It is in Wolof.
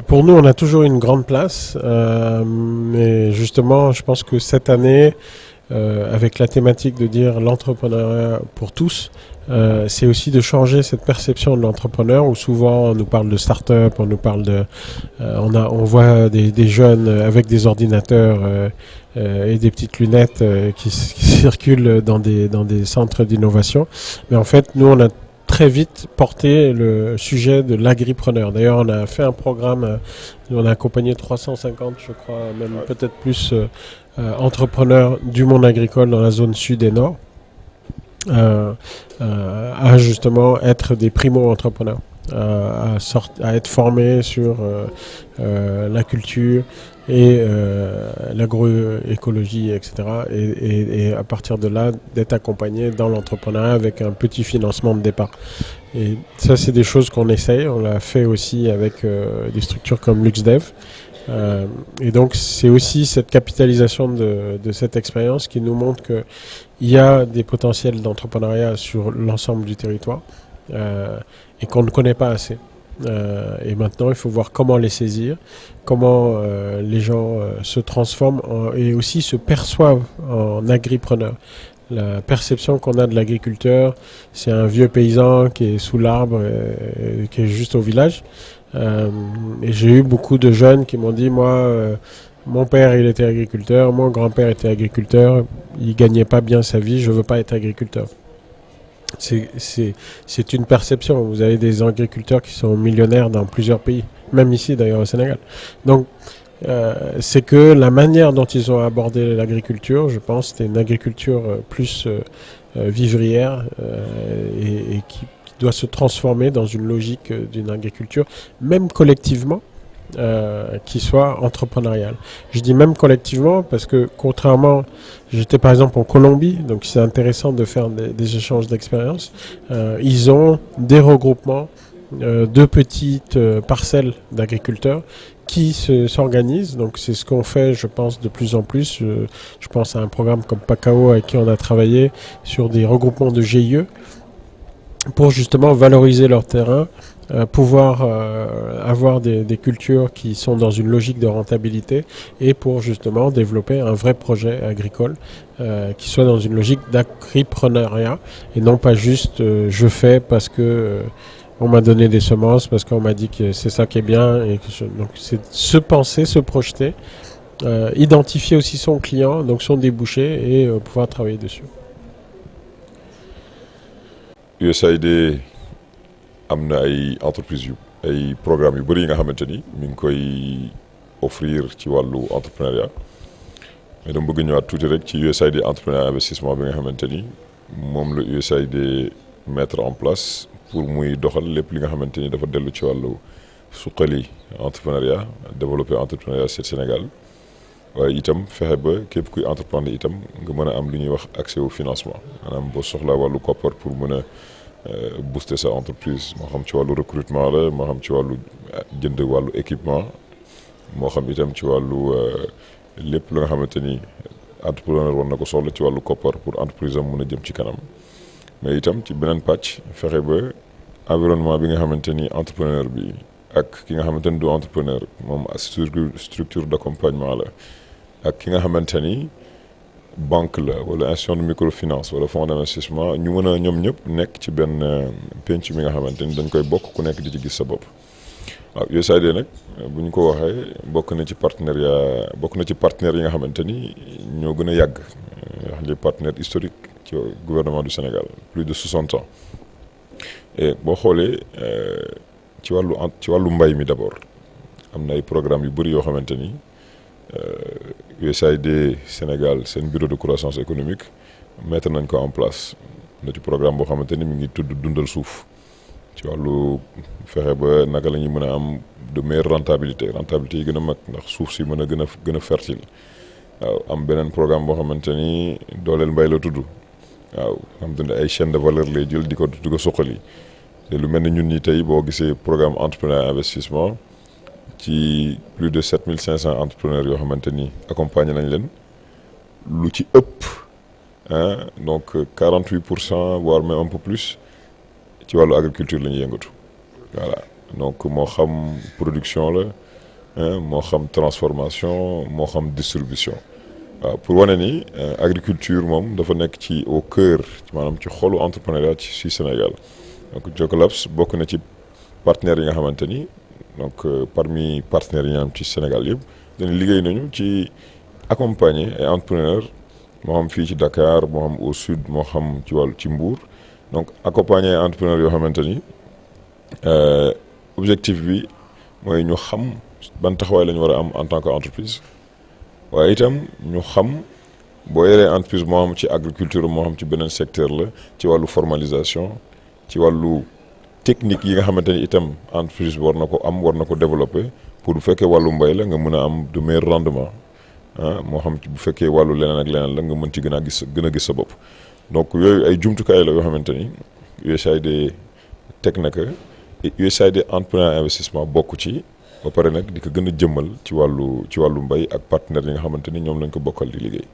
Pour nous, on a toujours une grande place, mais justement, je pense que cette année, avec la thématique de dire l'entrepreneuriat pour tous, c'est aussi de changer cette perception de l'entrepreneur où souvent on nous parle de start-up, on nous parle de, on voit des jeunes avec des ordinateurs et des petites lunettes qui circulent dans des centres d'innovation. Mais en fait, nous, on a très vite porté le sujet de l'agripreneur. D'ailleurs, on a fait un programme, on a accompagné 350, je crois, même peut-être plus, entrepreneurs du monde agricole dans la zone sud et nord, à justement être des primo-entrepreneurs, à être formés sur la culture et l'agroécologie, etc. Et à partir de là, d'être accompagné dans l'entrepreneuriat avec un petit financement de départ. Et ça, c'est des choses qu'on essaye. On l'a fait aussi avec des structures comme LuxDev. Et donc, c'est aussi cette capitalisation de cette expérience qui nous montre qu'il y a des potentiels d'entrepreneuriat sur l'ensemble du territoire et qu'on ne connaît pas assez. Et maintenant, il faut voir comment les saisir, comment les gens se transforment et aussi se perçoivent en agripreneurs. La perception qu'on a de l'agriculteur, c'est un vieux paysan qui est sous l'arbre, qui est juste au village. Et j'ai eu beaucoup de jeunes qui m'ont dit, moi, mon père, il était agriculteur, mon grand-père était agriculteur, il gagnait pas bien sa vie, je veux pas être agriculteur. C'est une perception. Vous avez des agriculteurs qui sont millionnaires dans plusieurs pays, même ici d'ailleurs au Sénégal. Donc, c'est que la manière dont ils ont abordé l'agriculture, je pense, c'était une agriculture plus vivrière et qui doit se transformer dans une logique d'une agriculture, même collectivement, qui soit entrepreneuriale. Je dis même collectivement parce que contrairement, j'étais par exemple en Colombie, donc c'est intéressant de faire des échanges d'expériences. Ils ont des regroupements de petites parcelles d'agriculteurs qui s'organisent. Donc c'est ce qu'on fait, je pense, de plus en plus. Je pense à un programme comme Pacao avec qui on a travaillé sur des regroupements de GIE pour justement valoriser leur terrain, pouvoir avoir des cultures qui sont dans une logique de rentabilité et pour justement développer un vrai projet agricole qui soit dans une logique d'agripreneuriat et non pas juste je fais parce que on m'a donné des semences, parce qu'on m'a dit que c'est ça qui est bien. Et donc c'est se penser, se projeter, identifier aussi son client, donc son débouché et pouvoir travailler dessus. USAID am na ay entreprise yu ay programme yu bëri yi nga xamante ni mi ngi koy offrir ci wàllu entrepreneuriat mais dama bëgg ñëwaat tuuti rek ci USAID entrepreneuriat investissement bi nga xamante ni moom la USAID mettre en place pour muy doxal lépp li nga xamante ni dafa dellu ci wàllu suqali entrepreneuriat développer entrepreneuriat ci Sénégal waaye itam fexe ba képp kuy entreprendre itam nga mën a am lu ñuy wax accès au financement maanaam boo soxlaa wàllu koppar pour mën a booster sa entreprise moo xam ci wàllu recrutement la moo xam ci wàllu jënd wàllu équipement moo xam itam ci wàllu lépp lu nga xamante ni entrepreneur war na ko soxla ci wàllu koppar pour entreprise am mën a jëm ci kanam mais itam ci beneen pàcc fexe ba environnement bi nga xamante ni entrepreneur bi ak ki nga xamante ni du entrepreneur moom structure d'accompagnement la ak ki nga xamante ni banque la wala institution de microfinance wala fonds d'investissement ñu mën a ñoom ñëpp nekk ci benn penc mi nga xamante ni dañ koy bokk ku nekk di ci gis sa bopp. waaw USAID nag bu ñu ko waxee bokk na ci partenaires yi nga xamante ni ñoo gën a yàgg wax les partenaires historiques ci gouvernement du Sénégal plus de 60 ans et boo xoolee ci wàllu mbay mi d'abord am na ay programmes yu bëri yoo xamante ni USAID Sénégal seen bureau de croissance économique mettre nañ ko en place na ci programme boo xamante ni mi ngi tudd dundal suuf ci wàllu fexe ba naka la ñuy mën a am de meilleure rentabilité yi gën a mag ndax suuf si mën a gën a fertile waaw am beneen programme boo xamante ni dooleel mbay la tudd waaw xamante ne ay chaîne de valeur lay jël di ko suqali te lu mel ni ñun ñi tey boo gisee programme entrepreneur investissement ci plus de 7500 entrepreneurs yoo xamante ni accompagné nañ leen lu ci ëpp donc 48% voire même un peu plus ci wàllu agriculture la ñuy yëngatu voilà donc moo xam production la moo xam transformation moo xam distribution. waaw pour wane ni agriculture moom dafa nekk ci au cœur maanaam ci xolu entrepreneuriat ci Sénégal donc Jokalante bokk na ci partenaires yi nga xamante ni donc parmi partenaires yi ñu am ci Sénégal yëpp dañu liggéey nañu ci accompagner ay entrepreneurs moo xam fii ci Dakar moo xam au sud moo xam ci wàllu ci Mbour donc accompagner ay entrepreneurs yoo xamante ni objectif bi mooy ñu xam ban taxawaay la ñu war a am en tant que entreprise. waaye itam ñu xam boo yoree entreprise moo xam ci agriculture moo xam ci beneen secteur la ci wàllu formalisation ci wàllu technique yi nga xamante ni itam entreprise bi war na ko am war na ko développer pour bu fekkee wàllu mbay la nga mën a am de meilleur rendement moo xam bu fekkee wàllu leneen ak leneen la nga mën ci gën a gis sa bopp. donc yooyu ay jumtukaay la yoo xamante ni USAID teg na ko USAID entrepreneur investissement bokk ci. ba pare nag di ko gën a jëmmal ci wàllu mbay ak partenaires yi nga xamante ni ñoom lañ ko bokkal di liggéey.